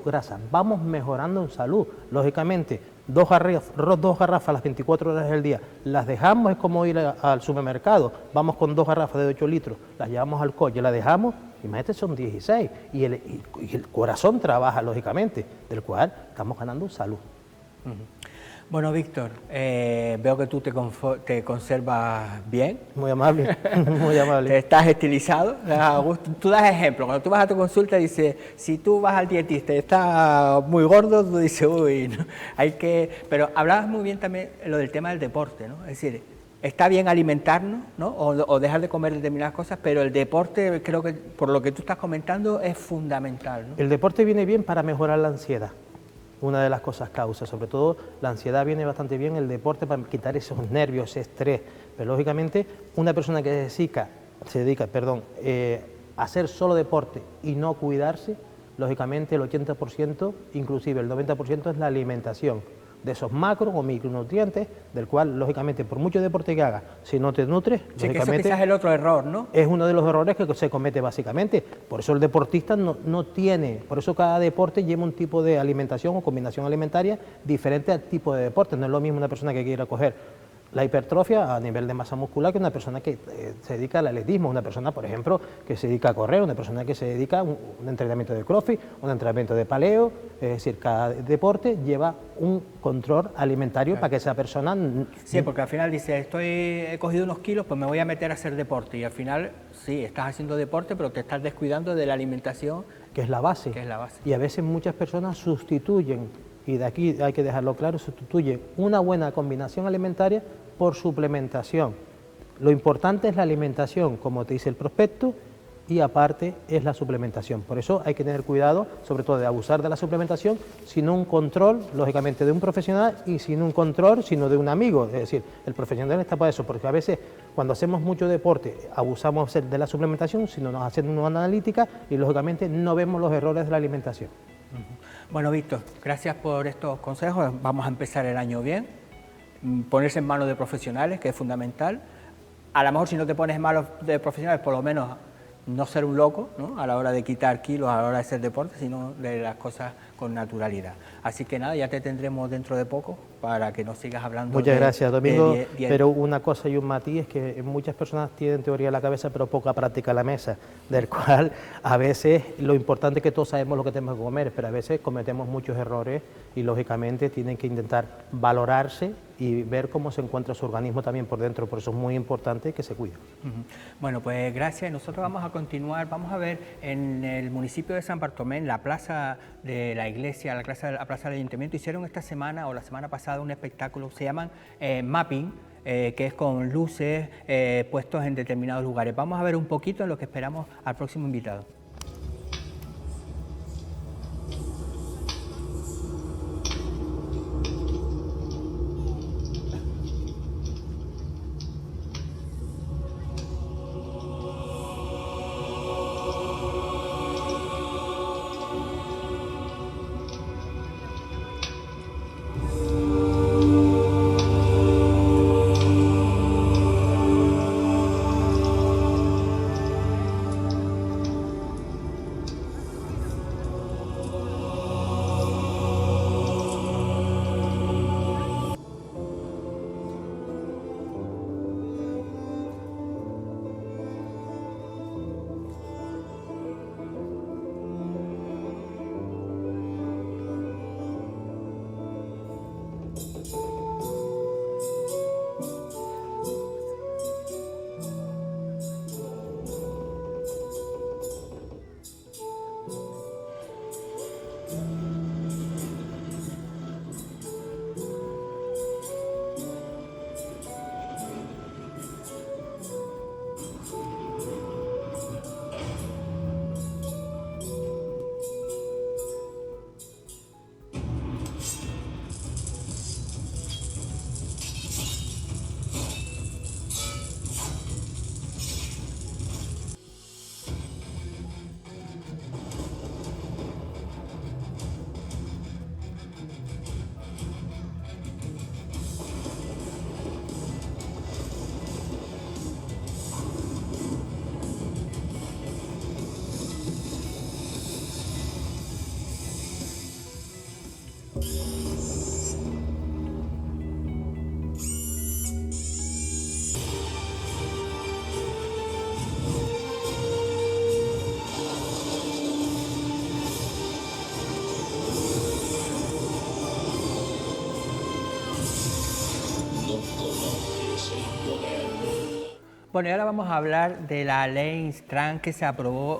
grasa, vamos mejorando en salud, lógicamente, 2 garrafas a las 24 horas del día, las dejamos, es como ir al supermercado, vamos con 2 garrafas de 8 litros, las llevamos al coche, las dejamos, imagínate, son 16, y el corazón trabaja, lógicamente, del cual estamos ganando salud. Bueno, Víctor, veo que tú te conservas bien. Muy amable, muy amable. Estás estilizado, tú das ejemplo. Cuando tú vas a tu consulta, dices, si tú vas al dietista y estás muy gordo, tú dices, uy, ¿no? Pero hablabas muy bien también lo del tema del deporte, ¿no? Es decir, está bien alimentarnos, ¿no? O dejar de comer determinadas cosas, pero el deporte, creo que por lo que tú estás comentando, es fundamental, ¿no? El deporte viene bien para mejorar la ansiedad. Una de las cosas causas, sobre todo la ansiedad viene bastante bien, el deporte para quitar esos nervios, ese estrés, pero lógicamente una persona que se dedica a hacer solo deporte y no cuidarse, lógicamente el 80%, inclusive el 90% es la alimentación de esos macro o micronutrientes, del cual, lógicamente, por mucho deporte que hagas, si no te nutres, sí, lógicamente... Que eso quizás es el otro error, ¿no? Es uno de los errores que se comete básicamente. Por eso el deportista no tiene... Por eso cada deporte lleva un tipo de alimentación o combinación alimentaria diferente al tipo de deporte. No es lo mismo una persona que quiera coger la hipertrofia a nivel de masa muscular que una persona que se dedica al atletismo, una persona, por ejemplo, que se dedica a correr, una persona que se dedica a un entrenamiento de crossfit, un entrenamiento de paleo, es decir, cada deporte lleva un control alimentario, claro, para que esa persona... Sí, porque al final dice, he cogido unos kilos, pues me voy a meter a hacer deporte, y al final, sí, estás haciendo deporte, pero te estás descuidando de la alimentación. Que es la base. Y a veces muchas personas sustituyen, y de aquí hay que dejarlo claro, sustituyen una buena combinación alimentaria por suplementación. Lo importante es la alimentación, como te dice el prospecto, y aparte es la suplementación. Por eso hay que tener cuidado, sobre todo de abusar de la suplementación, sin un control, lógicamente, de un profesional, y sin un control, sino de un amigo. Es decir, el profesional está para eso, porque a veces cuando hacemos mucho deporte abusamos de la suplementación, sino nos hacen una analítica y lógicamente no vemos los errores de la alimentación. Bueno, Víctor, gracias por estos consejos. Vamos a empezar el año bien, ponerse en manos de profesionales, que es fundamental. A lo mejor si no te pones en manos de profesionales, por lo menos no ser un loco, ¿no?, a la hora de quitar kilos, a la hora de hacer deporte, sino de las cosas con naturalidad. Así que nada, ya te tendremos dentro de poco para que nos sigas hablando. Muchas gracias, Domingo. de Pero una cosa y un matiz es que muchas personas tienen teoría en la cabeza, pero poca práctica en la mesa, del cual a veces lo importante es que todos sabemos lo que tenemos que comer, pero a veces cometemos muchos errores y lógicamente tienen que intentar valorarse y ver cómo se encuentra su organismo también por dentro. Por eso es muy importante que se cuide. Bueno, pues gracias. Nosotros vamos a continuar. Vamos a ver en el municipio de San Bartolomé, en la plaza de la iglesia, la plaza del ayuntamiento, hicieron esta semana o la semana pasada un espectáculo, se llaman mapping, que es con luces puestos en determinados lugares. Vamos a ver un poquito en lo que esperamos al próximo invitado. Bueno, y ahora vamos a hablar de la ley trans que se aprobó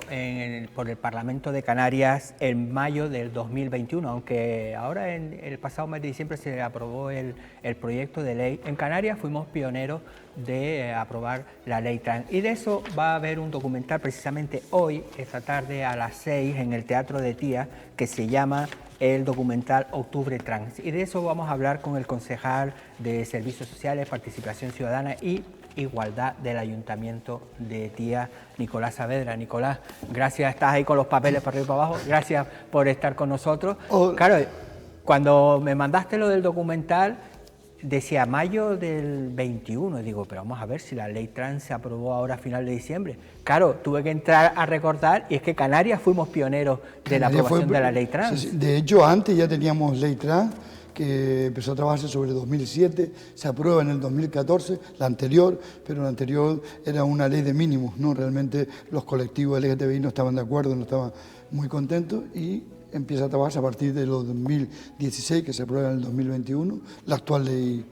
por el Parlamento de Canarias en mayo del 2021, aunque ahora en el pasado mes de diciembre se aprobó el proyecto de ley. En Canarias fuimos pioneros de aprobar la ley trans y de eso va a haber un documental precisamente hoy, esta tarde a las 6 en el Teatro de Tía, que se llama el documental Octubre Trans, y de eso vamos a hablar con el concejal de Servicios Sociales, Participación Ciudadana y Igualdad del Ayuntamiento de Tía, Nicolás Saavedra. Nicolás, gracias, estás ahí con los papeles para arriba y para abajo, gracias por estar con nosotros. Claro, cuando me mandaste lo del documental, decía mayo del 21, y digo, pero vamos a ver si la ley trans se aprobó ahora a final de diciembre. Claro, tuve que entrar a recordar, y es que Canarias fuimos pioneros de la aprobación de la ley trans. Sí, de hecho, antes ya teníamos ley trans, que empezó a trabajarse sobre el 2007, se aprueba en el 2014, la anterior, pero la anterior era una ley de mínimos, ¿no? Realmente los colectivos LGTBI no estaban de acuerdo, no estaban muy contentos, y empieza a trabajarse a partir de los 2016, que se aprueba en el 2021, la actual ley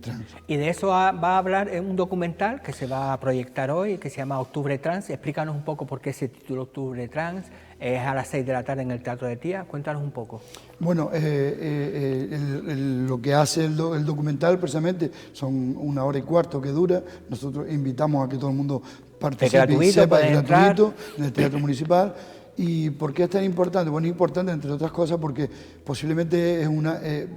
trans. Y de eso va a hablar en un documental que se va a proyectar hoy, que se llama Octubre Trans. Explícanos un poco por qué se titula Octubre Trans. Es a las 6 de la tarde en el Teatro de Tía. Cuéntanos un poco. Bueno, lo que hace el documental precisamente son 1 hora y cuarto que dura. Nosotros invitamos a que todo el mundo participe y sepa, es gratuito en el Teatro Municipal. ¿Y por qué es tan importante? Bueno, es importante, entre otras cosas, porque posiblemente es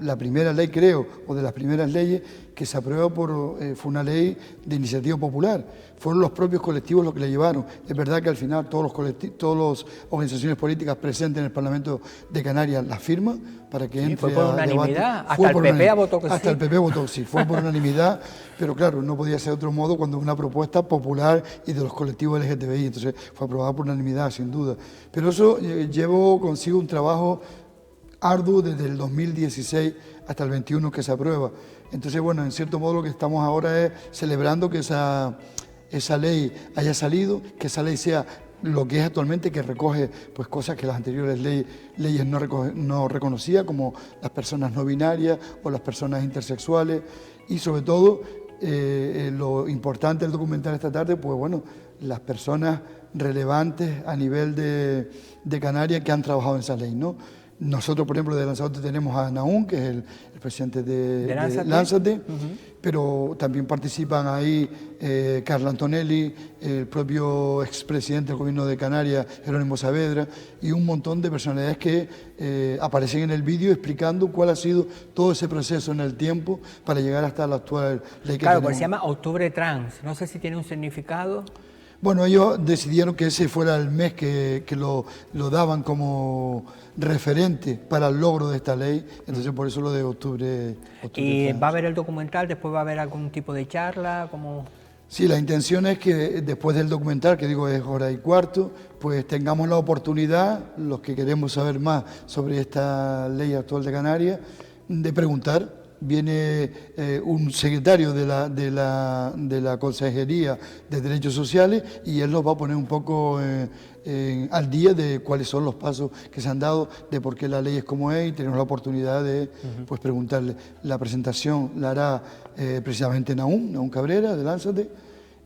la primera ley, creo, o de las primeras leyes que se aprueba fue una ley de iniciativa popular. Fueron los propios colectivos los que la llevaron. Es verdad que al final todas las organizaciones políticas presentes en el Parlamento de Canarias la firman para que entre fue por a unanimidad, debate. hasta el PP votó que sí. Hasta el PP votó que sí, fue por unanimidad, pero claro, no podía ser de otro modo cuando es una propuesta popular y de los colectivos LGTBI, entonces fue aprobada por unanimidad, sin duda. Pero eso llevó consigo un trabajo arduo desde el 2016 hasta el 21 que se aprueba. Entonces, bueno, en cierto modo lo que estamos ahora es celebrando que esa ley haya salido, que esa ley sea lo que es actualmente, que recoge pues cosas que las anteriores leyes no reconocía, como las personas no binarias o las personas intersexuales, y sobre todo lo importante del documental esta tarde, pues bueno, las personas relevantes a nivel de Canarias que han trabajado en esa ley, ¿no? Nosotros, por ejemplo, de Lanzarote tenemos a Naún, que es el presidente de Lánzate, pero también participan ahí Carla Antonelli, el propio expresidente del Gobierno de Canarias, Jerónimo Saavedra, y un montón de personalidades que aparecen en el vídeo explicando cuál ha sido todo ese proceso en el tiempo para llegar hasta la actual ley que claro, tenemos. porque se llama Octubre Trans, no sé si tiene un significado. Bueno, ellos decidieron que ese fuera el mes que lo daban como referente para el logro de esta ley, entonces por eso lo de octubre. ¿Y va a haber el documental, después va a haber algún tipo de charla? Como... Sí, la intención es que después del documental, que digo es 1:15, pues tengamos la oportunidad, los que queremos saber más sobre esta ley actual de Canarias, de preguntar. Viene un secretario de la Consejería de Derechos Sociales y él nos va a poner un poco al día de cuáles son los pasos que se han dado, de por qué la ley es como es, y tenemos la oportunidad de pues, preguntarle. La presentación la hará precisamente Naún Cabrera, de Lánzate,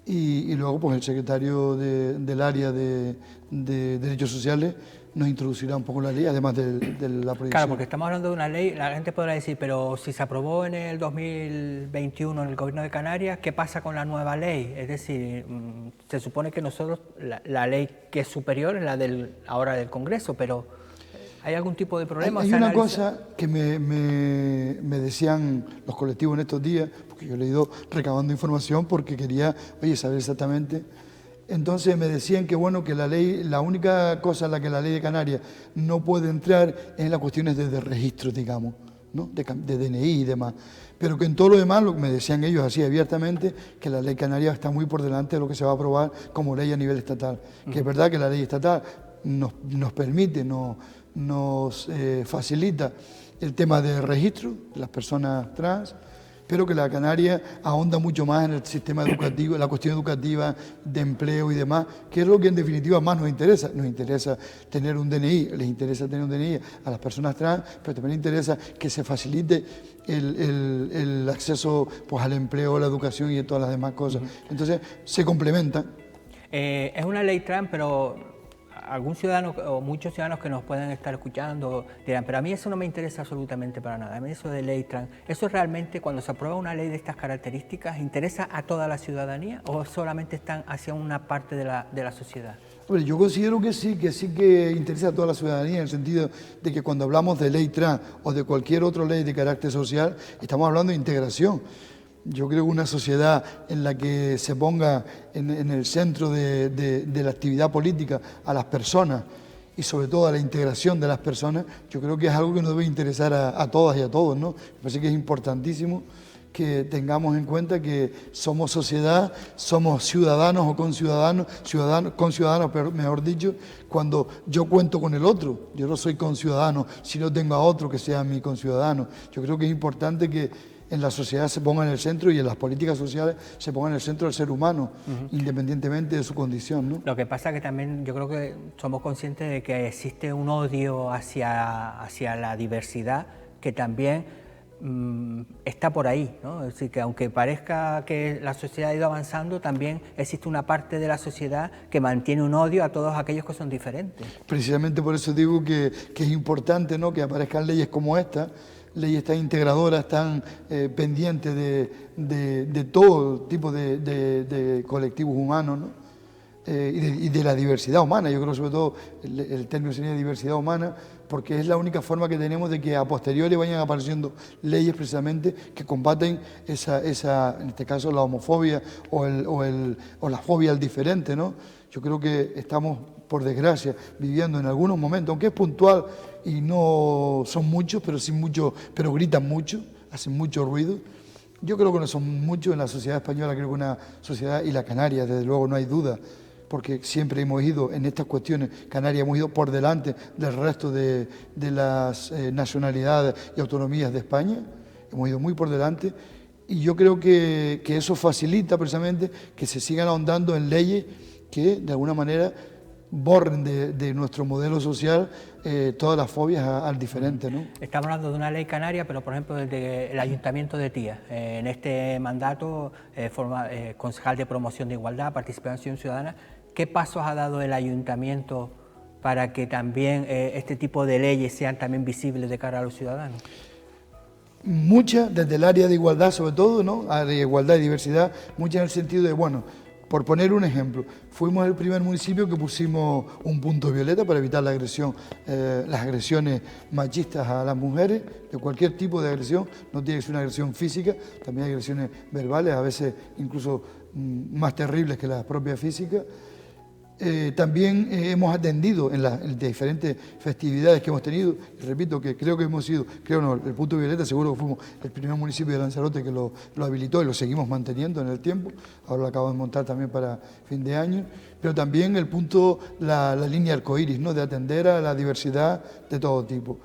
y luego pues, el secretario del área de Derechos Sociales nos introducirá un poco la ley, además de la proyección. Claro, porque estamos hablando de una ley, la gente podrá decir, pero si se aprobó en el 2021 en el Gobierno de Canarias, ¿qué pasa con la nueva ley? Es decir, se supone que nosotros, la ley que es superior es la ahora del Congreso, pero ¿hay algún tipo de problema? Hay una cosa que me decían los colectivos en estos días, porque yo le he ido recabando información porque quería, saber exactamente. Entonces me decían que bueno, que la única cosa en la que la ley de Canarias no puede entrar es en las cuestiones de registro, digamos, ¿no? de DNI y demás. Pero que en todo lo demás, lo que me decían ellos así abiertamente, que la ley canaria está muy por delante de lo que se va a aprobar como ley a nivel estatal. Que es verdad que la ley estatal nos permite, nos facilita el tema de registro de las personas trans, pero que la Canaria ahonda mucho más en el sistema educativo, en la cuestión educativa, de empleo y demás, que es lo que en definitiva más nos interesa. Nos interesa tener un DNI, les interesa tener un DNI a las personas trans, pero también interesa que se facilite el acceso pues, al empleo, a la educación y a todas las demás cosas. Entonces, se complementan. Es una ley trans, pero algún ciudadano o muchos ciudadanos que nos puedan estar escuchando dirán, pero a mí eso no me interesa absolutamente para nada, a mí eso de ley trans, ¿eso realmente cuando se aprueba una ley de estas características interesa a toda la ciudadanía o solamente están hacia una parte de la sociedad? Hombre, yo considero que sí que interesa a toda la ciudadanía en el sentido de que cuando hablamos de ley trans o de cualquier otra ley de carácter social, estamos hablando de integración. Yo creo que una sociedad en la que se ponga en el centro de la actividad política a las personas y sobre todo a la integración de las personas, yo creo que es algo que nos debe interesar a todas y a todos, ¿no? Me parece que es importantísimo que tengamos en cuenta que somos sociedad, somos ciudadanos o conciudadanos, pero mejor dicho, cuando yo cuento con el otro, yo no soy conciudadano si no tengo a otro que sea mi conciudadano. Yo creo que es importante que en la sociedad se ponga en el centro y en las políticas sociales se ponga en el centro el ser humano, independientemente de su condición, ¿no? Lo que pasa es que también yo creo que somos conscientes de que existe un odio hacia la diversidad que también está por ahí, ¿no? Es decir, que aunque parezca que la sociedad ha ido avanzando, también existe una parte de la sociedad que mantiene un odio a todos aquellos que son diferentes. Precisamente por eso digo que es importante, ¿no?, que aparezcan leyes como esta, leyes tan integradoras, tan pendientes de todo tipo de colectivos humanos, ¿no? y de la diversidad humana. Yo creo sobre todo el término sería diversidad humana, porque es la única forma que tenemos de que a posteriori vayan apareciendo leyes precisamente que combaten esa en este caso la homofobia o la fobia al diferente, ¿no? Yo creo que estamos, por desgracia, viviendo en algunos momentos, aunque es puntual y no son muchos, pero sí muchos, pero gritan mucho, hacen mucho ruido. Yo creo que no son muchos en la sociedad española, creo que una sociedad, y la canaria, desde luego, no hay duda, porque siempre hemos ido en estas cuestiones, Canarias hemos ido por delante del resto de las nacionalidades y autonomías de España, hemos ido muy por delante, y yo creo que eso facilita precisamente que se sigan ahondando en leyes que de alguna manera borren de nuestro modelo social todas las fobias al diferente, ¿no? Estamos hablando de una ley canaria, pero por ejemplo desde el Ayuntamiento de Tía, en este mandato, concejal de promoción de igualdad, participación ciudadana, ¿qué pasos ha dado el Ayuntamiento para que también este tipo de leyes sean también visibles de cara a los ciudadanos? Muchas, desde el área de igualdad sobre todo, ¿no? Área de igualdad y diversidad, muchas en el sentido de, bueno, por poner un ejemplo, fuimos el primer municipio que pusimos un punto violeta para evitar la agresión, las agresiones machistas a las mujeres, de cualquier tipo de agresión, no tiene que ser una agresión física, también hay agresiones verbales, a veces incluso más terribles que las propias físicas. También hemos atendido en las diferentes festividades que hemos tenido, y repito que creo que hemos sido, el punto violeta seguro que fuimos el primer municipio de Lanzarote que lo habilitó y lo seguimos manteniendo en el tiempo, ahora lo acabamos de montar también para fin de año, pero también el punto, la línea arcoíris, ¿no? De atender a la diversidad de todo tipo.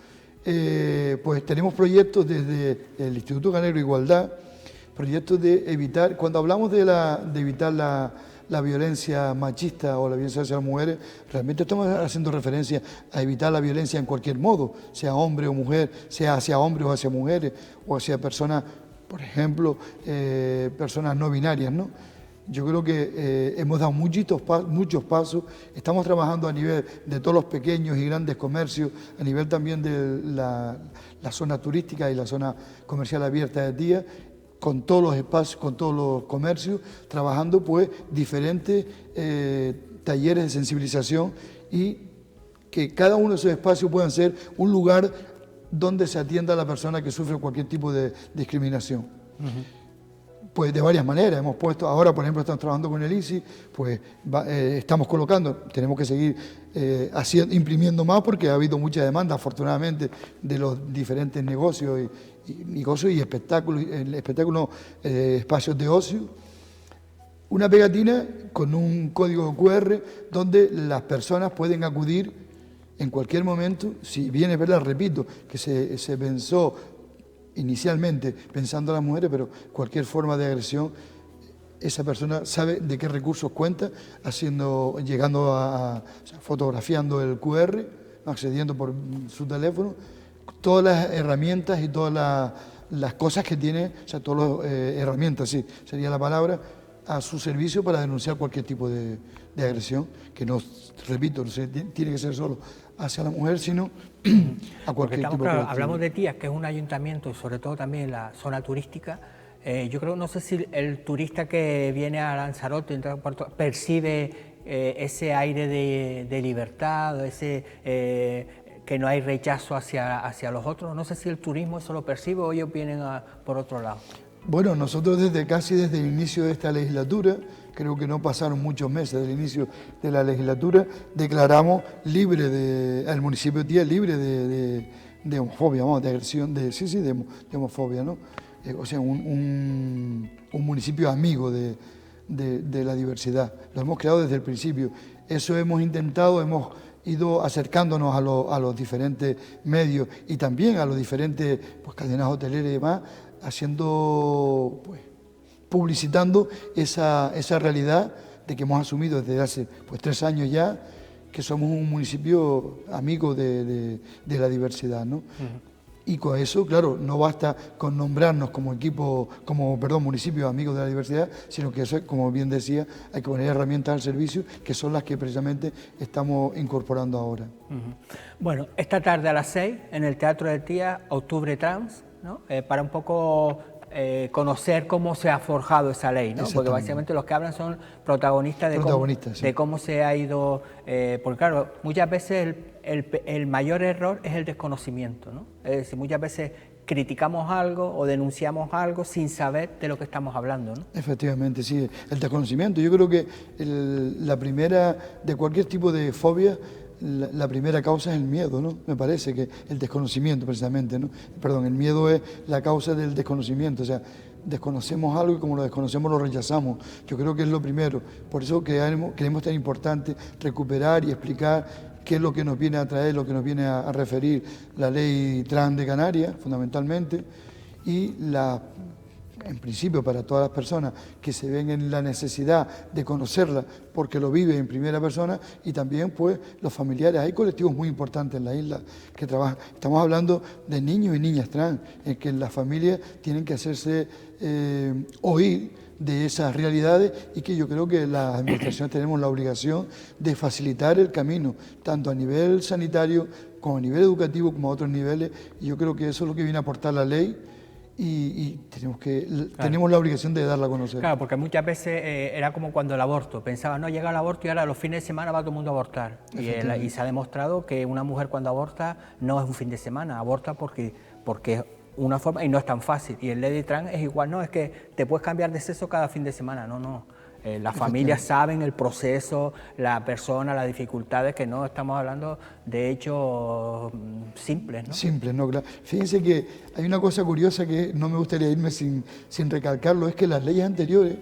Pues tenemos proyectos desde el Instituto Canario de Igualdad, proyectos de evitar, cuando hablamos de evitar la violencia machista o la violencia hacia las mujeres, realmente estamos haciendo referencia a evitar la violencia en cualquier modo, sea hombre o mujer, sea hacia hombres o hacia mujeres, o hacia personas, por ejemplo, personas no binarias, ¿no? Yo creo que hemos dado muchos pasos, estamos trabajando a nivel de todos los pequeños y grandes comercios, a nivel también de la zona turística y la zona comercial abierta de Tía, con todos los espacios, con todos los comercios, trabajando pues diferentes talleres de sensibilización y que cada uno de esos espacios puedan ser un lugar donde se atienda a la persona que sufre cualquier tipo de discriminación. Pues de varias maneras, hemos puesto, ahora por ejemplo estamos trabajando con el ISI, pues estamos colocando, tenemos que seguir imprimiendo más porque ha habido mucha demanda afortunadamente de los diferentes negocios y espectáculos, espacios de ocio, una pegatina con un código QR donde las personas pueden acudir en cualquier momento, si bien es verdad, repito, que se pensó inicialmente pensando en las mujeres, pero cualquier forma de agresión, esa persona sabe de qué recursos cuenta, fotografiando el QR, accediendo por su teléfono, todas las herramientas y todas las cosas que tiene, o sea, todas las herramientas, sí, sería la palabra, a su servicio para denunciar cualquier tipo de agresión, que no, repito, no tiene que ser solo hacia la mujer, sino a cualquier tipo de agresión. Hablamos de Tías, que es un ayuntamiento y sobre todo también la zona turística. Yo creo, no sé si el turista que viene a Lanzarote percibe ese aire de libertad, que no hay rechazo hacia los otros. No sé si el turismo eso lo percibe o ellos vienen por otro lado. Bueno, nosotros casi desde el inicio de esta legislatura, creo que no pasaron muchos meses del inicio de la legislatura, declaramos el municipio de Tía libre de homofobia, vamos, de agresión, de homofobia, ¿no? O sea, un municipio amigo de la diversidad. Lo hemos creado desde el principio. Eso hemos intentado, hemos ido acercándonos a los diferentes medios y también a los diferentes cadenas hoteleras y demás, publicitando esa realidad de que hemos asumido desde hace 3 años ya, que somos un municipio amigo de la diversidad, ¿no? Y con eso, claro, no basta con nombrarnos como municipio amigo de la diversidad, sino que eso, como bien decía, hay que poner herramientas al servicio, que son las que precisamente estamos incorporando ahora. Bueno, esta tarde a las 6, en el Teatro de Tía, Octubre Trans, ¿no? Para un poco conocer cómo se ha forjado esa ley, ¿no? Porque básicamente los que hablan son protagonistas de cómo se ha ido... porque claro, muchas veces el mayor error es el desconocimiento, ¿no? Es decir, muchas veces criticamos algo o denunciamos algo sin saber de lo que estamos hablando, ¿no? Efectivamente, sí, el desconocimiento. Yo creo que la primera, de cualquier tipo de fobia, la primera causa es el miedo, ¿no? Me parece que el desconocimiento precisamente, ¿no? Perdón, el miedo es la causa del desconocimiento, o sea, desconocemos algo y como lo desconocemos lo rechazamos. Yo creo que es lo primero. Por eso creemos tan importante recuperar y explicar qué es lo que nos viene a traer, lo que nos viene a referir la ley trans de Canarias, fundamentalmente, y en principio para todas las personas que se ven en la necesidad de conocerla porque lo viven en primera persona, y también pues los familiares. Hay colectivos muy importantes en la isla que trabajan. Estamos hablando de niños y niñas trans, en que las familias tienen que hacerse oír de esas realidades, y que yo creo que las administraciones tenemos la obligación de facilitar el camino, tanto a nivel sanitario como a nivel educativo, como a otros niveles, y yo creo que eso es lo que viene a aportar la ley, y tenemos la obligación de darla a conocer. Claro, porque muchas veces era como cuando el aborto, pensaba, no, llega el aborto y ahora los fines de semana va todo el mundo a abortar, y se ha demostrado que una mujer cuando aborta no es un fin de semana, aborta porque una forma, y no es tan fácil, y el Lady Trans es igual, no, es que te puedes cambiar de sexo cada fin de semana, no. Las familias saben el proceso, la persona, las dificultades, que no estamos hablando de hechos simples, ¿no? Simples, no, claro. Fíjense que hay una cosa curiosa que no me gustaría irme sin recalcarlo, es que las leyes anteriores,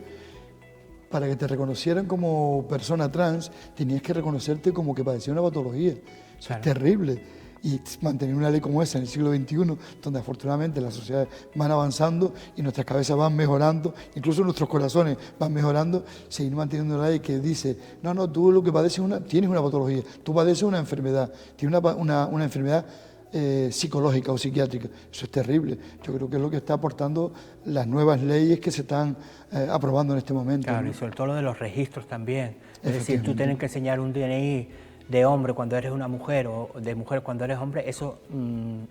para que te reconocieran como persona trans, tenías que reconocerte como que padecía una patología. Eso claro. Es terrible. Y mantener una ley como esa en el siglo XXI, donde afortunadamente las sociedades van avanzando y nuestras cabezas van mejorando, incluso nuestros corazones van mejorando, seguir manteniendo una ley que dice, no, tú lo que padeces tienes una patología, tú padeces una enfermedad, tienes una enfermedad psicológica o psiquiátrica. Eso es terrible. Yo creo que es lo que está aportando las nuevas leyes que se están aprobando en este momento. Claro, ¿no? Y sobre todo lo de los registros también. Es decir, tú tienes que enseñar un DNI de hombre cuando eres una mujer o de mujer cuando eres hombre, eso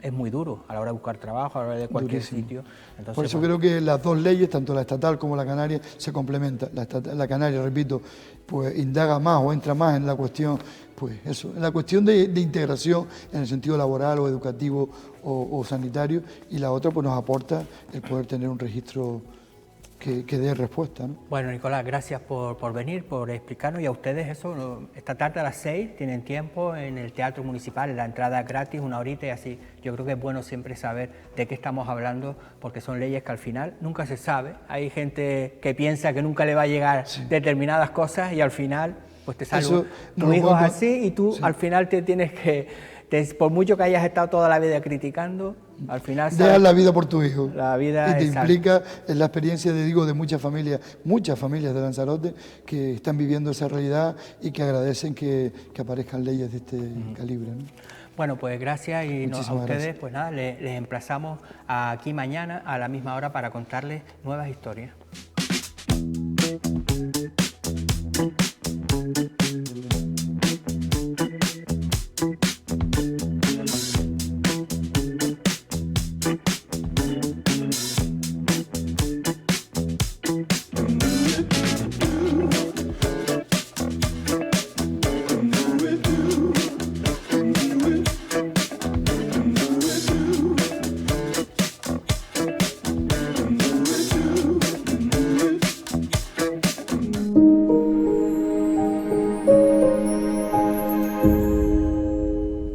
es muy duro a la hora de buscar trabajo, a la hora de cualquier sitio. Entonces, por eso creo que las dos leyes, tanto la estatal como la canaria, se complementan. La canaria, repito, pues indaga más o entra más en la cuestión, pues eso, en la cuestión de integración en el sentido laboral o educativo o sanitario, y la otra pues nos aporta el poder tener un registro que dé respuesta, ¿no? Bueno, Nicolás, gracias por venir, por explicarnos, y a ustedes eso, esta tarde a las 6 tienen tiempo en el Teatro Municipal, la entrada es gratis, 1 horita, y así. Yo creo que es bueno siempre saber de qué estamos hablando, porque son leyes que al final nunca se sabe. Hay gente que piensa que nunca le va a llegar determinadas cosas y al final pues te sale tu hijo es así, y tú al final te tienes que... por mucho que hayas estado toda la vida criticando, al final... Dejas la vida por tu hijo. La vida, y te implica en la experiencia, de muchas familias de Lanzarote que están viviendo esa realidad y que agradecen que aparezcan leyes de este calibre, ¿no? Bueno, pues gracias, y a ustedes, gracias. pues nada, les emplazamos aquí mañana a la misma hora para contarles nuevas historias.